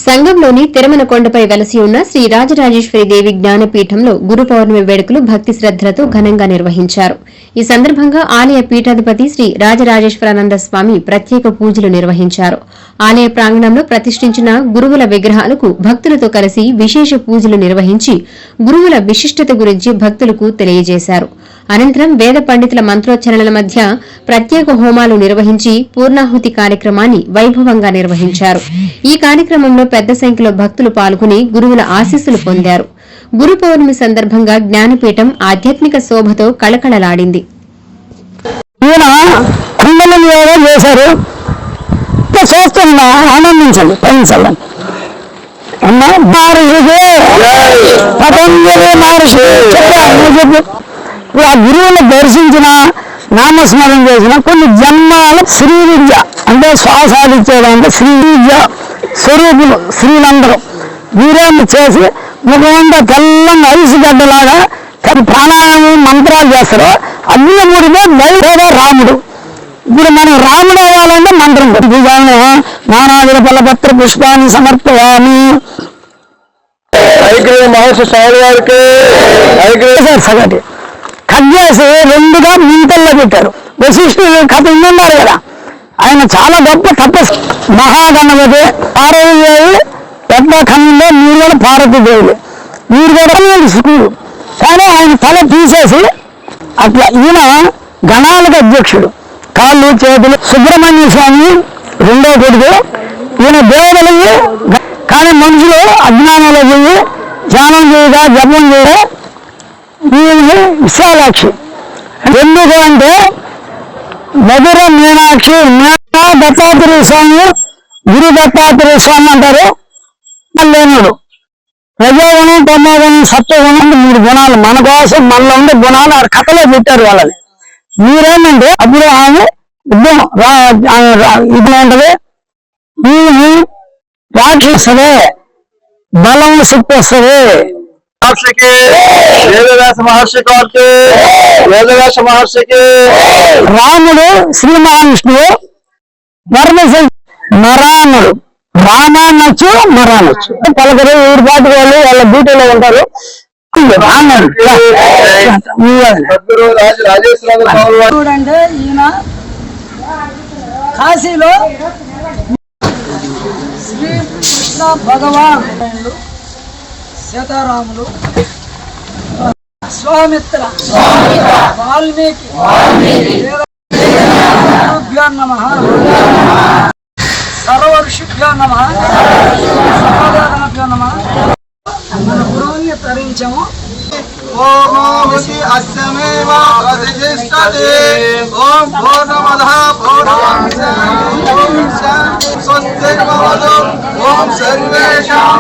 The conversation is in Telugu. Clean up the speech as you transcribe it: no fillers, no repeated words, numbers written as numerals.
సంఘంలోని తిరుమలకొండపై వెలసి ఉన్న శ్రీ రాజరాజేశ్వరి దేవి జ్ఞానపీఠంలో గురు పౌర్ణమి వేడుకలు భక్తి శ్రద్దలతో ఘనంగా నిర్వహించారు. ఈ సందర్భంగా ఆలయ పీఠాధిపతి శ్రీ రాజరాజేశ్వరానంద స్వామి ప్రత్యేక పూజలు నిర్వహించారు. ఆలయ ప్రాంగణంలో ప్రతిష్ఠించిన గురువుల విగ్రహాలకు భక్తులతో కలిసి విశేష పూజలు నిర్వహించి గురువుల విశిష్టత గురించి భక్తులకు తెలియజేశారు. అనంతరం వేద పండితుల మంత్రోచ్చరణల మధ్య ప్రత్యేక హోమాలు నిర్వహించి పూర్ణాహుతి కార్యక్రమాన్ని వైభవంగా నిర్వహించారు. ఈ కార్యక్రమంలో పెద్ద సంఖ్యలో భక్తులు పాల్గొని గురువుల ఆశీస్సులు పొందారు. గురు పౌర్ణమి సందర్భంగా జ్ఞానపీఠం ఆధ్యాత్మిక శోభతో కళకళలాడింది. ఆ గురువులను దర్శించిన నామస్మరణ చేసిన కొన్ని జన్మాల శ్రీ విద్య అంటే శ్వాసాదిచ్చేదంటే శ్రీ విద్య స్వరూపులు స్త్రీలందరూ వీరేమి చేసి ముఖమంతా తెల్లని ఐసుగడ్డలాగా ప్రాణాయామం మంత్రాలు చేస్తారు. అగ్నిమూడిలో దైవ రాముడు. ఇప్పుడు మనం రాముడు అవ్వాలంటే మంత్రం పూజాలను నానాదిన ఫలపత్ర పుష్పాన్ని సమర్పయామి. మహర్షి స్వామి వారికి సగటి కట్ చేసి రెండుగా మింతల్లో పెట్టారు. వశిష్ఠుడు కథ ఉన్నారు కదా, ఆయన చాలా గొప్ప తపస్సు. మహాగణపతి పార్వతీదేవి పెద్ద ఖండంలో మీరు పార్వతీదేవి మీరు కూడా స్కూలు. కానీ ఆయన తల తీసేసి అట్లా ఈయన గణాలకు అధ్యక్షుడు. కాళ్ళు చేతులు సుబ్రహ్మణ్య స్వామి రెండో కొడుకు. ఈయన దేవులకి కానీ మనుషులు అజ్ఞానంలో పోయి ధ్యానం చేయగా జపం చేయగా విశాలాక్షి. ఎందుకు అంటే మధుర మీనాక్షి దత్తాత్రేయ స్వామి గురు దత్తాత్రేయ స్వామి అంటారు. లేనుడు రజోగుణం తమోగుణం సత్వగుణం 3 గుణాలు మన కోసం మనలో ఉండే గుణాలు ఆ కథలో పెట్టారు వాళ్ళని. మీరేమంటే అప్పుడు ఆమె యుద్ధం ఇది ఉంటది. ఈ రాక్షసుడే బలం శక్తి వస్తుంది. వేదవ్యాస మహర్షికి రాముడు శ్రీ మహావిష్ణువు మరానుడు. రామానొచ్చు మరానొచ్చు పలకరు ఊరి పాటి వాళ్ళు వాళ్ళ డ్యూటీలో ఉంటారు. చూడండి ఈయన కాశీలో శ్రీకృష్ణ భగవాన్ సీతారాములు స్వామిత్ర వాల్మీకి ఋషిభ్యో నమః సర్వ ఋషిభ్యో నమః సర్వదేవతాభ్యో నమః. మన గురువుని తరించాము. పూర్ణోభూతి అస్యమేవ ప్రతిష్ఠతే. ఓం పూర్ణమదః పూర్ణమిదం స్వస్తిర్భవతు. ఓం సర్వేషాం